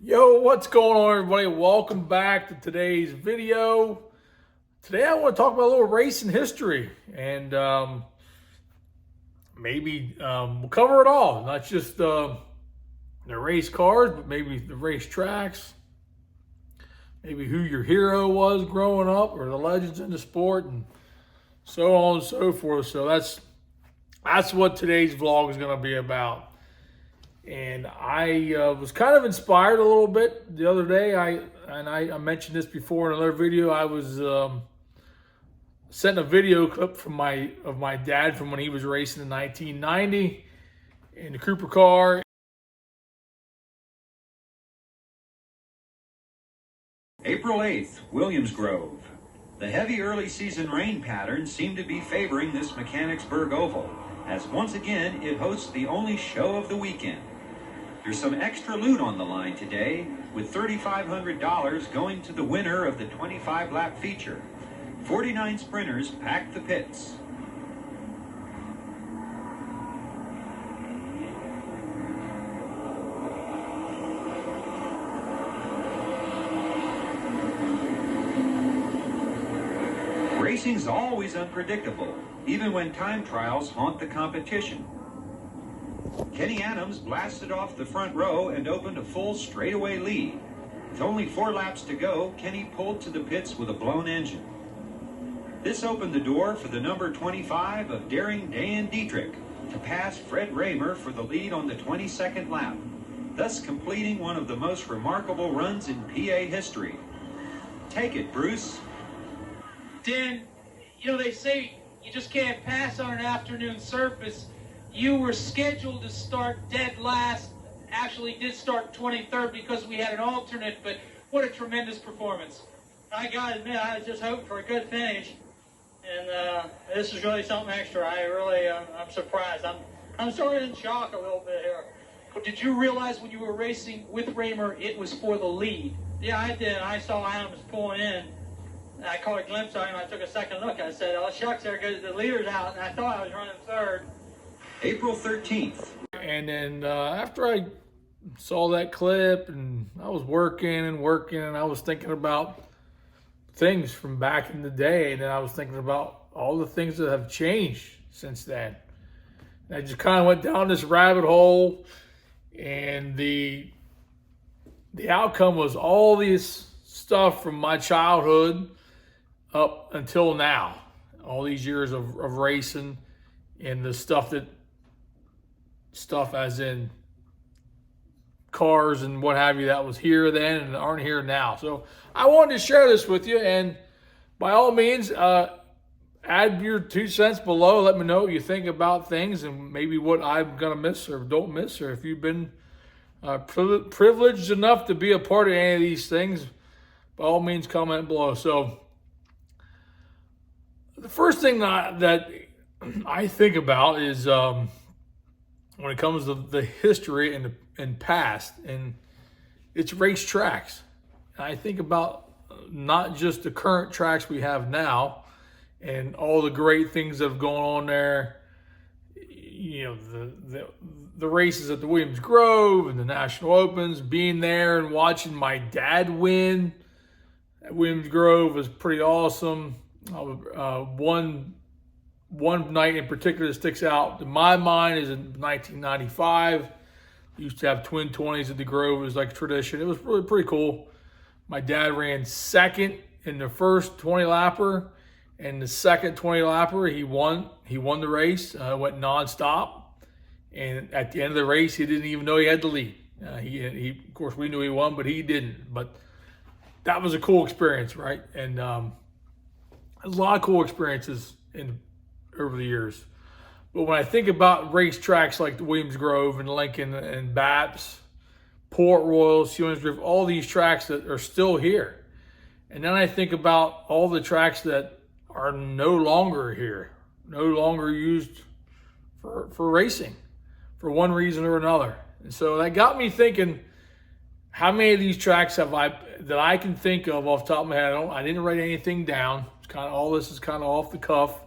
Yo, what's going on, everybody? Welcome back to today's video. Today I want to talk about a little racing history, and maybe we'll cover it all, not just the race cars, but maybe the race tracks, maybe who your hero was growing up, or the legends in the sport, and so on and so forth. So that's what today's vlog is going to be about. And I was kind of inspired a little bit the other day. I mentioned this before in another video. I was sent a video clip from my dad from when he was racing in 1990 in the Cooper car. April 8th, Williams Grove. The heavy early season rain patterns seem to be favoring this Mechanicsburg Oval, as once again it hosts the only show of the weekend. There's some extra loot on the line today, with $3,500 going to the winner of the 25-lap feature. 49 sprinters packed the pits. Racing's always unpredictable, even when time trials haunt the competition. Kenny Adams blasted off the front row and opened a full straightaway lead. With only 4 laps to go, Kenny pulled to the pits with a blown engine. This opened the door for the number 25 of Daring Dan Dietrich to pass Fred Raymer for the lead on the 22nd lap, thus completing one of the most remarkable runs in PA history. Take it, Bruce. Dan, they say you just can't pass on an afternoon surface. You were scheduled to start dead last. Actually did start 23rd because we had an alternate, but what a tremendous performance. I gotta admit, I was just hoping for a good finish, and this is really something extra. I'm surprised. I'm sort of in shock a little bit here. But did you realize when you were racing with Raymer, it was for the lead? Yeah, I did. I saw Adams pulling in. I caught a glimpse of him. I took a second look. I said, "Oh shucks, there goes the leader's out," and I thought I was running third. April 13th. And then after I saw that clip, and I was working, and I was thinking about things from back in the day, and then I was thinking about all the things that have changed since then. And I just kind of went down this rabbit hole, and the outcome was all this stuff from my childhood up until now, all these years of racing, and the stuff as in cars and what have you that was here then and aren't here now. So I wanted to share this with you, and by all means, add your 2 cents below. Let me know what you think about things and maybe what I'm gonna miss or don't miss, or if you've been privileged enough to be a part of any of these things. By all means, comment below. So the first thing that I think about is when it comes to the history and past, and it's race tracks. I think about not just the current tracks we have now and all the great things that have gone on there. The races at the Williams Grove and the National Opens, being there and watching my dad win at Williams Grove was pretty awesome. One night in particular that sticks out in my mind is in 1995. We used to have twin 20s at the Grove. It was like a tradition. It was really pretty cool. My dad ran second in the first 20-lapper, and the second 20-lapper, he won. He won the race. Went nonstop, and at the end of the race, he didn't even know he had the lead. He of course, we knew he won, but he didn't. But that was a cool experience, right? And a lot of cool experiences over the years. But when I think about race tracks like the Williams Grove and Lincoln and Baps, Port Royal, Williams Grove, all these tracks that are still here. And then I think about all the tracks that are no longer here, no longer used for racing for one reason or another. And so that got me thinking, how many of these tracks that I can think of off the top of my head? I didn't write anything down. It's all this is kind of off the cuff.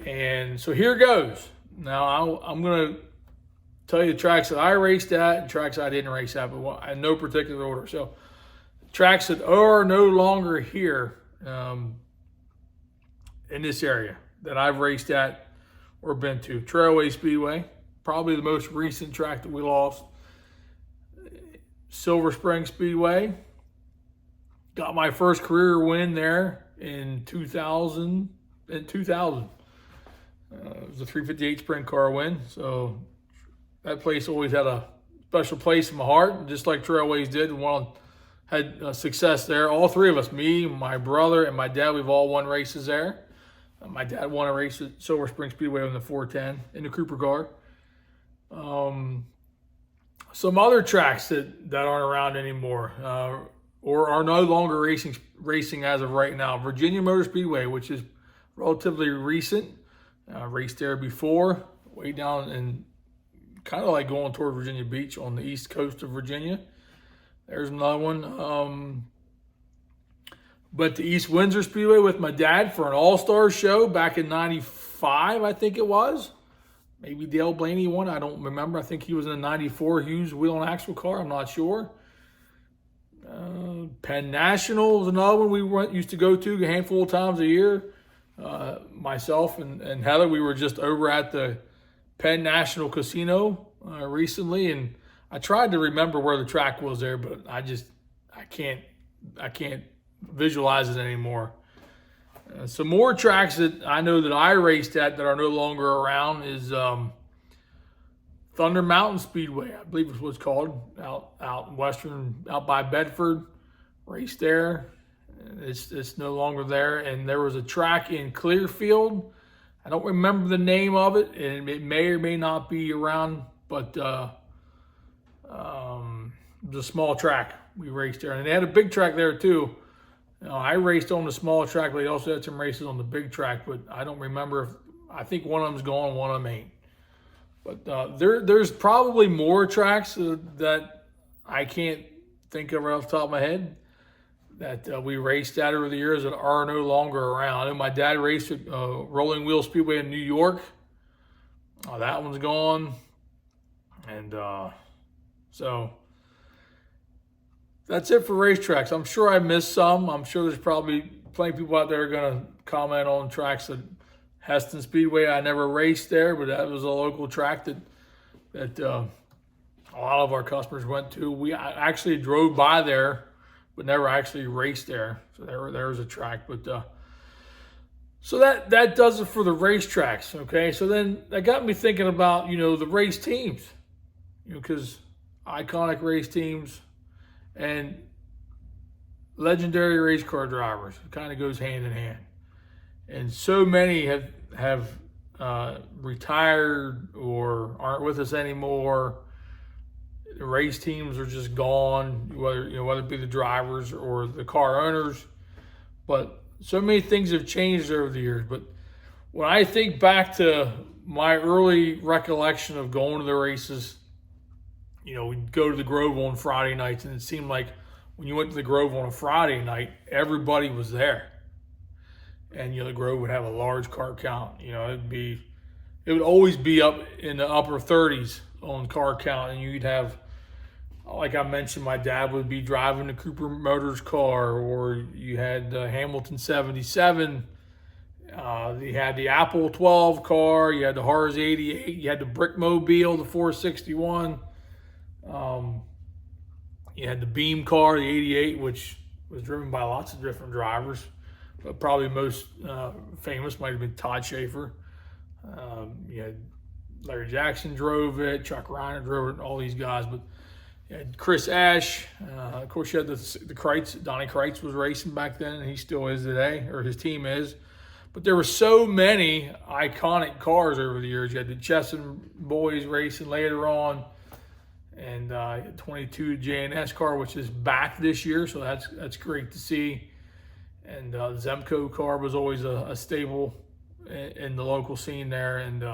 And so here goes. Now I'm going to tell you the tracks that I raced at and tracks I didn't race at, but in no particular order. So tracks that are no longer here in this area that I've raced at or been to. Trailway Speedway, probably the most recent track that we lost. Silver Spring Speedway. Got my first career win there in 2000. It was a 358 sprint car win. So that place always had a special place in my heart, just like Trailways did. Had success there. All three of us, me, my brother, and my dad, we've all won races there. My dad won a race at Silver Spring Speedway in the 410 in the Cooper car. Some other tracks that aren't around anymore or are no longer racing as of right now. Virginia Motor Speedway, which is relatively recent. Raced there before, way down in kind of like going toward Virginia Beach on the east coast of Virginia. There's another one. But the East Windsor Speedway with my dad for an all-star show back in 95, I think it was. Maybe Dale Blaney won. I don't remember. I think he was in a 94 Hughes wheel and axle car. I'm not sure. Penn National was another one we used to go to a handful of times a year. Myself and Heather, we were just over at the Penn National Casino recently, and I tried to remember where the track was there, but I can't visualize it anymore. Some more tracks that I know that I raced at that are no longer around is Thunder Mountain Speedway, I believe is what it's called, out in western, out by Bedford. Raced there. It's no longer there. And there was a track in Clearfield. I don't remember the name of it, and it may or may not be around, but it was a small track. We raced there, and they had a big track there too. I raced on the small track, but they also had some races on the big track, but I don't remember. I think one of them's gone, one of them ain't. But there's probably more tracks that I can't think of right off the top of my head that we raced at over the years that are no longer around. I know my dad raced at Rolling Wheel Speedway in New York. That one's gone. And so that's it for racetracks. I'm sure I missed some. I'm sure there's probably plenty of people out there going to comment on tracks that Heston Speedway, I never raced there, but that was a local track that a lot of our customers went to. I actually drove by there, but never actually raced there. So there was a track. But so that does it for the racetracks. Okay, so then that got me thinking about the race teams, because iconic race teams and legendary race car drivers, it kind of goes hand in hand. And so many have retired or aren't with us anymore. The race teams are just gone, whether it be the drivers or the car owners. But so many things have changed over the years. But when I think back to my early recollection of going to the races, we'd go to the Grove on Friday nights, and it seemed like when you went to the Grove on a Friday night, everybody was there. And the Grove would have a large car count. It would always be up in the upper 30s on car count, and you'd have, like I mentioned, my dad would be driving the Cooper Motors car, or you had the Hamilton 77. You had the Apple 12 car. You had the Harz 88. You had the Brickmobile, the 461. You had the Beam car, the 88, which was driven by lots of different drivers. But probably most famous might have been Todd Schaefer. You had Larry Jackson drove it, Chuck Reiner drove it, all these guys. But you had Chris Ash. Of course, you had the Kreitz. Donnie Kreitz was racing back then, and he still is today, or his team is. But there were so many iconic cars over the years. You had the Chesson boys racing later on, and 22 J&S car, which is back this year, so that's great to see. And Zemco car was always a staple in the local scene there. And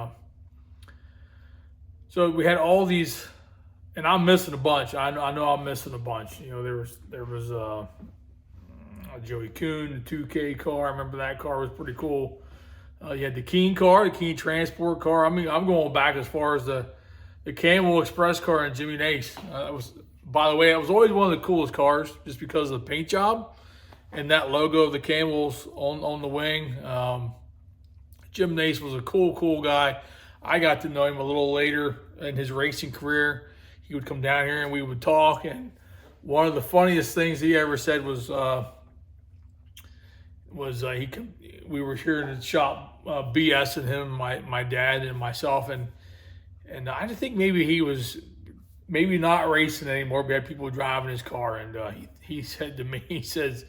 so we had all these, and I'm missing a bunch. I know I'm missing a bunch. There was Joey Kuhn, the 2K car. I remember that car was pretty cool. You had the Keen car, the Keen Transport car. I mean, I'm going back as far as the the Camel Express car in Jimmy Nace. By the way, it was always one of the coolest cars just because of the paint job and that logo of the Camels on the wing. Jim Nace was a cool guy. I got to know him a little later in his racing career. He would come down here and we would talk. And one of the funniest things he ever said was we were here in the shop BSing him, my dad and myself, and I think maybe he was not racing anymore, but had people driving his car, and he said to me, he says,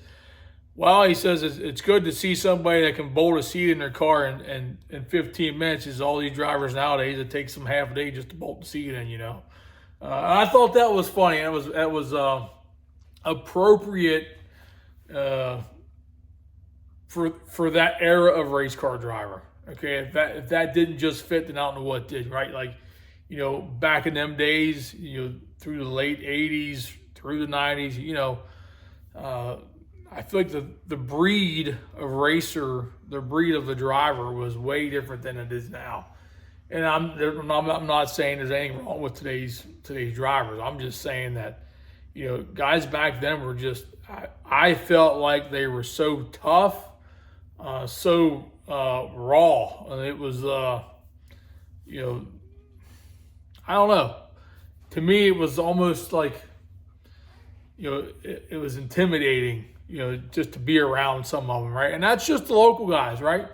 it's good to see somebody that can bolt a seat in their car in 15 minutes. Is all these drivers nowadays, it takes them half a day just to bolt the seat in, you know. I thought that was funny. That was appropriate for that era of race car driver. Okay, if that didn't just fit, then I don't know what did, right? Like, you know, back in them days, you know, through the late 80s, through the 90s, you know, I feel like the breed of racer, the breed of the driver was way different than it is now. And I'm not saying there's anything wrong with today's drivers. I'm just saying that, you know, guys back then were just, I felt like they were so tough, so raw. And it was, you know, I don't know. To me, it was almost like, you know, it was intimidating, you know, just to be around some of them, right? And that's just the local guys, right?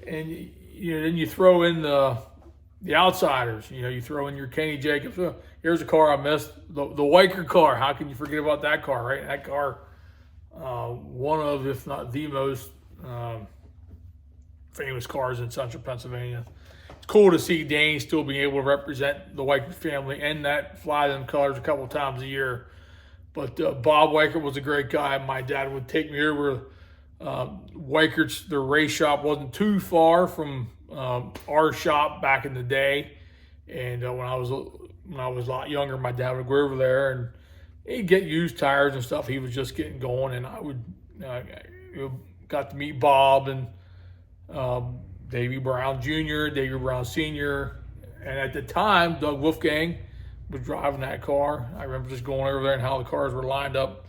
And, you know, then you throw in the outsiders, you know, you throw in your Kenny Jacobs. Oh, here's a car I missed, the Weicker car. How can you forget about that car, right? That car, one of, if not the most famous cars in central Pennsylvania. It's cool to see Dane still being able to represent the Weicker family and that fly them colors a couple times a year. But Bob Weicker was a great guy. My dad would take me over. Weicker's, the race shop wasn't too far from our shop back in the day. And when I was a lot younger, my dad would go over there and he'd get used tires and stuff. He was just getting going, and I would got to meet Bob and Davy Brown Jr., Davy Brown Sr., and at the time, Doug Wolfgang was driving that car. I remember just going over there and how the cars were lined up,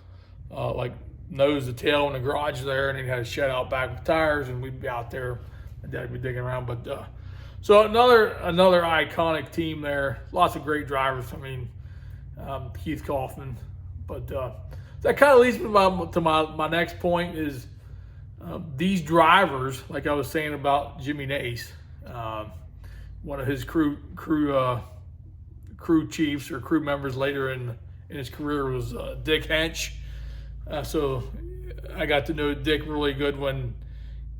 like nose to tail in the garage there, and he had a shed out back with tires, and we'd be out there. My dad would be digging around. But so another iconic team there. Lots of great drivers. I mean, Keith Kaufman. But that kind of leads me to my next point is these drivers, like I was saying about Jimmy Nace, one of his crew chiefs or crew members later in his career was Dick Hench. So I got to know Dick really good when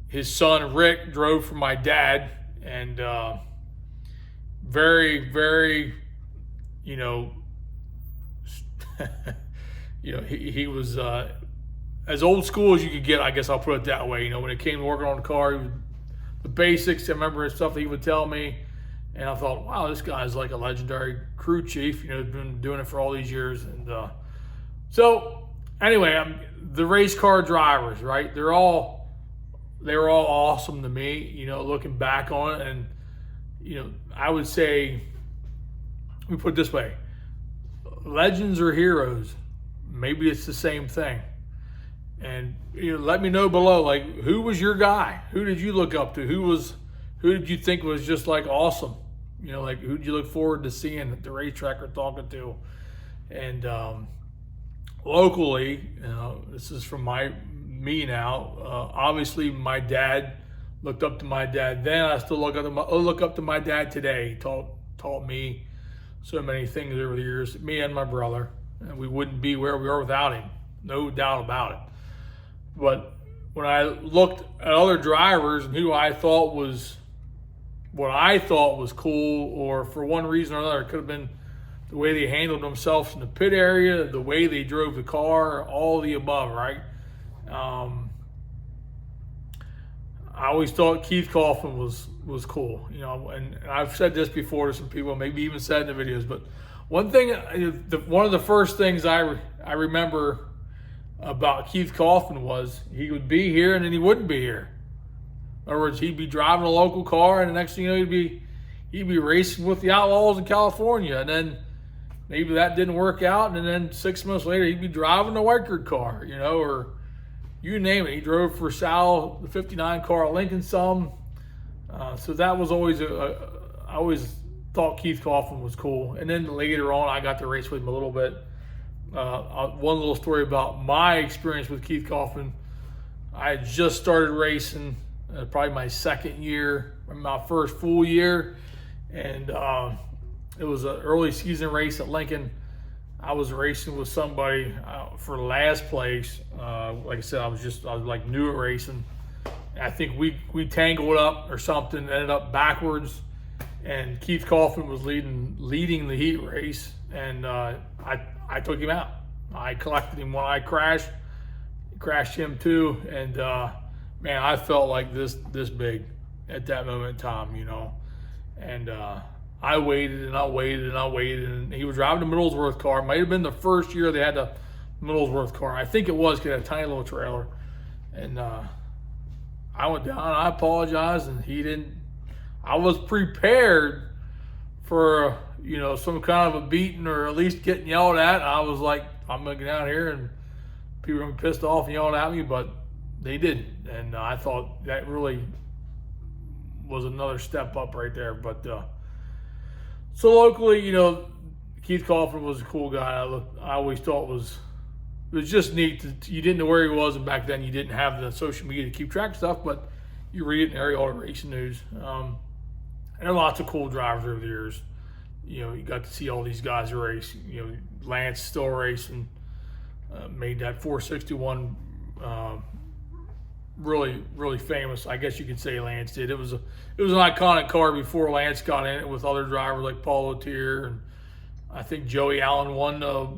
his son Rick drove for my dad, and very, very, you know, he was as old school as you could get, I guess I'll put it that way. You know, when it came to working on the car, the basics, I remember stuff that he would tell me, and I thought, wow, this guy's like a legendary crew chief, you know, been doing it for all these years. And so anyway, the race car drivers, right? They were all awesome to me, you know, looking back on it. And, you know, I would say, let me put it this way, legends or heroes, maybe it's the same thing. And, you know, let me know below, like, who was your guy? Who did you look up to? Who did you think was just like awesome? You know, like, who did you look forward to seeing at the racetrack or talking to? And locally, you know, this is from me now. Obviously, my dad, looked up to my dad then. I still look up to my dad today. He taught me so many things over the years, me and my brother. And we wouldn't be where we are without him, no doubt about it. But when I looked at other drivers and who I thought was cool, or for one reason or another, it could have been the way they handled themselves in the pit area, the way they drove the car, all the above, right? I always thought Keith Kaufman was cool, you know, and I've said this before to some people, maybe even said in the videos, but one of the first things I remember about Keith Kaufman was he would be here and then he wouldn't be here. In other words, he'd be driving a local car, and the next thing you know, he'd be racing with the Outlaws in California, and then maybe that didn't work out, and then 6 months later he'd be driving the Weichert car, or you name it. He drove for Sal, the 59 car at Lincoln some. So that was always I always thought Keith Coughlin was cool. And then later on, I got to race with him a little bit. One little story about my experience with Keith Coughlin. I had just started racing, probably my second year, my first full year. And it was an early season race at Lincoln. I was racing with somebody for last place. Like I said, I was like new at racing. I think we tangled up or something, ended up backwards, and Keith Coughlin was leading the heat race, and I took him out. I collected him when I crashed him too, and man, I felt like this big at that moment in time, and I waited and I waited and I waited, and he was driving the Middlesworth car. It might have been the first year they had the Middlesworth car. I think it was, because it had a tiny little trailer, and I went down, I apologized, and he didn't. I was prepared for, some kind of a beating or at least getting yelled at. I was like, I'm going to get out here and people are going to be pissed off and yelling at me, but they didn't. And I thought that really was another step up right there. But so locally, Keith Coughlin was a cool guy. I always thought it was just neat. You didn't know where he was, and back then you didn't have the social media to keep track of stuff, but you read it in every Auto Racing News. And there are lots of cool drivers over the years. You got to see all these guys race. Lance still racing, made that 461 really, really famous. I guess you could say Lance did. It was an iconic car before Lance got in it with other drivers like Paul Latier, and I think Joey Allen won the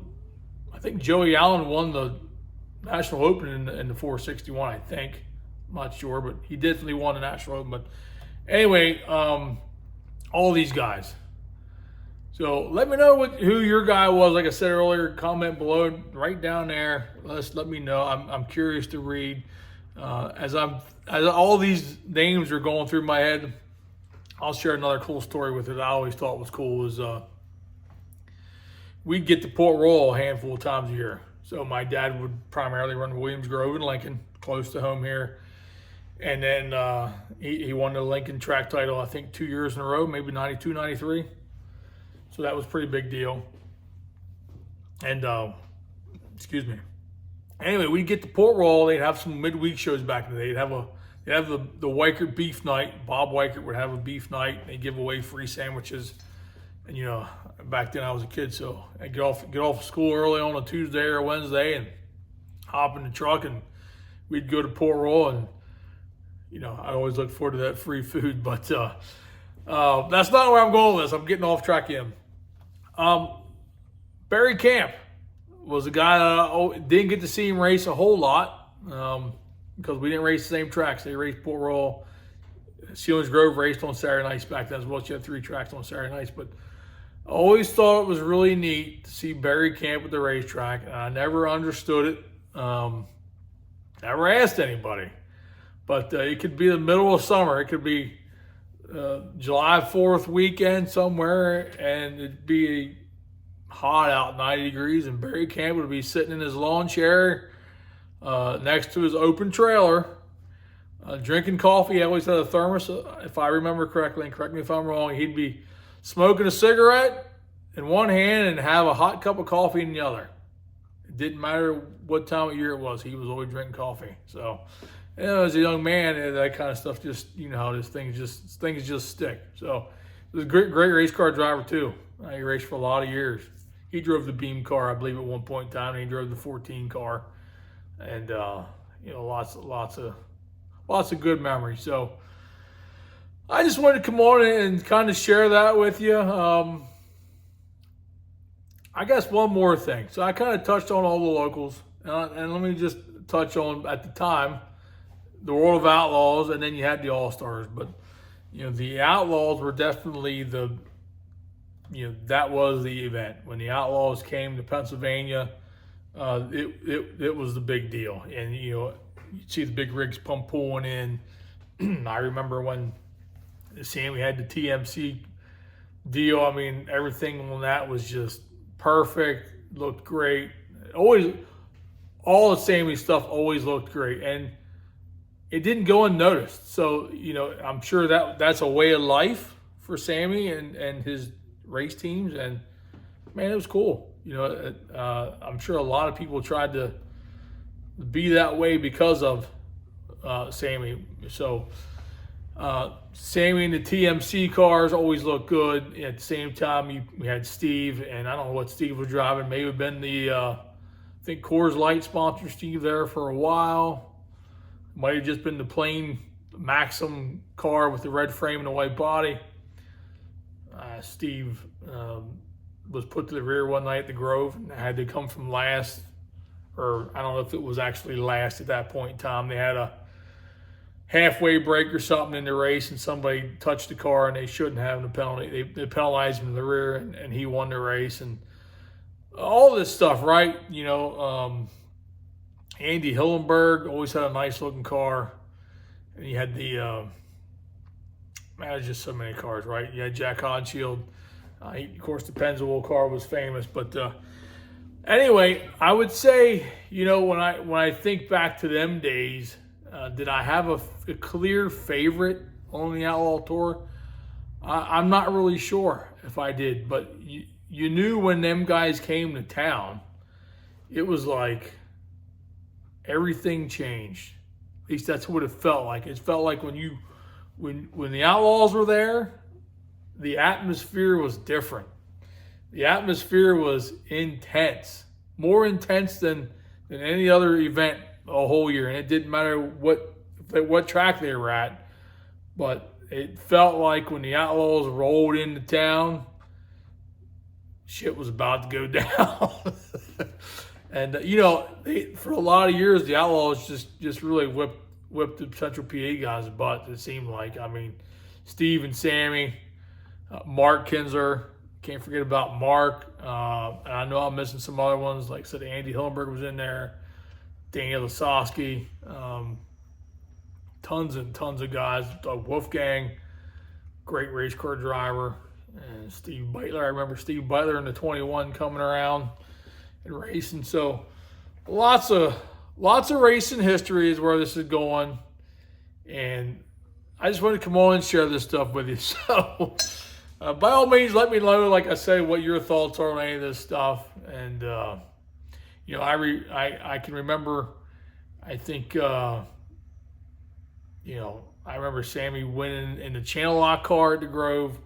National Open in the 461, I think. I'm not sure, but he definitely won the National Open. But anyway, all these guys. So let me know who your guy was. Like I said earlier, comment below, right down there. Let me know. I'm curious to read. As all these names are going through my head, I'll share another cool story with it. I always thought was cool was we'd get to Port Royal a handful of times a year. So my dad would primarily run Williams Grove in Lincoln, close to home here. And then he won the Lincoln track title, I think, 2 years in a row, maybe 92, 93. So that was a pretty big deal. And, excuse me. Anyway, we'd get to Port Royal. They'd have some midweek shows back in the day. They'd have the Weichert beef night. Bob Weichert would have a beef night. They'd give away free sandwiches. And, back then I was a kid, so I'd get off school early on a Tuesday or Wednesday and hop in the truck, and we'd go to Port Royal, and I always look forward to that free food. But that's not where I'm going with this. I'm getting off track again. Barry Camp was a guy that I didn't get to see him race a whole lot because we didn't race the same tracks. They raced Port Royal. Sealands Grove raced on Saturday nights back then as well. You had 3 tracks on Saturday nights, but I always thought it was really neat to see Barry Camp at the racetrack. I never understood it. Never asked anybody. But it could be the middle of summer. It could be July 4th weekend somewhere, and it'd be hot out, 90 degrees, and Barry Camp would be sitting in his lawn chair next to his open trailer, drinking coffee. He always had a thermos, if I remember correctly, and correct me if I'm wrong. He'd be smoking a cigarette in one hand and have a hot cup of coffee in the other. It didn't matter what time of year it was. He was always drinking coffee. So, as a young man, that kind of stuff just, how these things just stick. So, he was a great race car driver too. He raced for a lot of years. He drove the Beam car, I believe, at one point in time, and he drove the 14 car, and lots of good memories. So, I just wanted to come on and kind of share that with you. I guess one more thing. So I kind of touched on all the locals, and let me just touch on, at the time, the World of Outlaws, and then you had the All-Stars. But, the Outlaws were definitely that was the event. When the Outlaws came to Pennsylvania, it was the big deal. And, you'd see the big rigs pulling in. I remember when we had the TMC deal. I mean, everything on that was just perfect. Looked great. Always, all the Sammy stuff always looked great, and it didn't go unnoticed. So, you know, I'm sure that's a way of life for Sammy and his race teams. And man, it was cool. You know, I'm sure a lot of people tried to be that way because of Sammy. So Sammy and the TMC cars always look good. At the same time, we had Steve, and I don't know what Steve was driving. Maybe have been the I think Coors Light sponsor Steve there for a while. Might have just been the plain Maxim car with the red frame and the white body. Steve was put to the rear one night at the Grove and had to come from last, or I don't know if it was actually last at that point in time. They had a halfway break or something in the race, and somebody touched the car and they shouldn't have the penalty. They penalized him in the rear, and he won the race. And all this stuff, right? You know, Andy Hillenberg always had a nice looking car. And you had the, man, there's just so many cars, right? You had Jack Hodshield. Of course, the Pennzoil car was famous. But anyway, I would say, you know, when I think back to them days, did I have a clear favorite on the Outlaw Tour? I'm not really sure if I did, but you knew when them guys came to town, it was like everything changed. At least that's what it felt like. It felt like when the Outlaws were there, the atmosphere was different. The atmosphere was intense, more intense than any other event a whole year. And it didn't matter what track they were at, but it felt like when the Outlaws rolled into town, shit was about to go down. And you know, for a lot of years, the Outlaws just really whipped the Central PA guys' butt. It seemed like. I mean, Steve and Sammy, Mark Kinsler. Can't forget about Mark. And I know I'm missing some other ones. Like I said, Andy Hillenberg was in there. Daniel Lasowski. Tons and tons of guys. Wolfgang, great race car driver. And Steve Beitler. I remember Steve Beitler in the 21 coming around and racing. So lots of racing history is where this is going. And I just want to come on and share this stuff with you. So by all means, let me know, like I say, what your thoughts are on any of this stuff. And, you know, I can remember, I think, you know, I remember Sammy winning in the channel lock car at the Grove.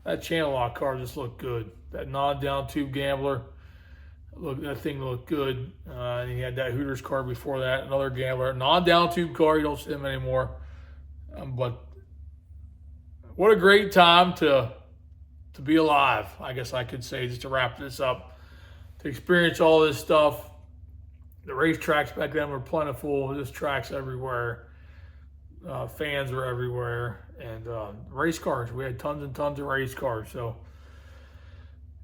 That channel lock car just looked good. That non-down tube Gambler, that thing looked good. And he had that Hooters car before that, another Gambler. Non-down tube car, you don't see them anymore. But what a great time to be alive, I guess I could say, just to wrap this up. To experience all this stuff. The racetracks back then were plentiful. There's tracks everywhere. Fans were everywhere. And race cars. We had tons and tons of race cars. So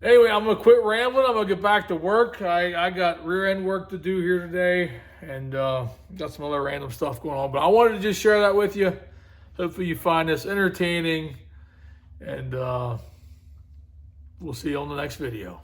anyway, I'm going to quit rambling. I'm going to get back to work. I got rear end work to do here today. And got some other random stuff going on. But I wanted to just share that with you. Hopefully you find this entertaining. And we'll see you on the next video.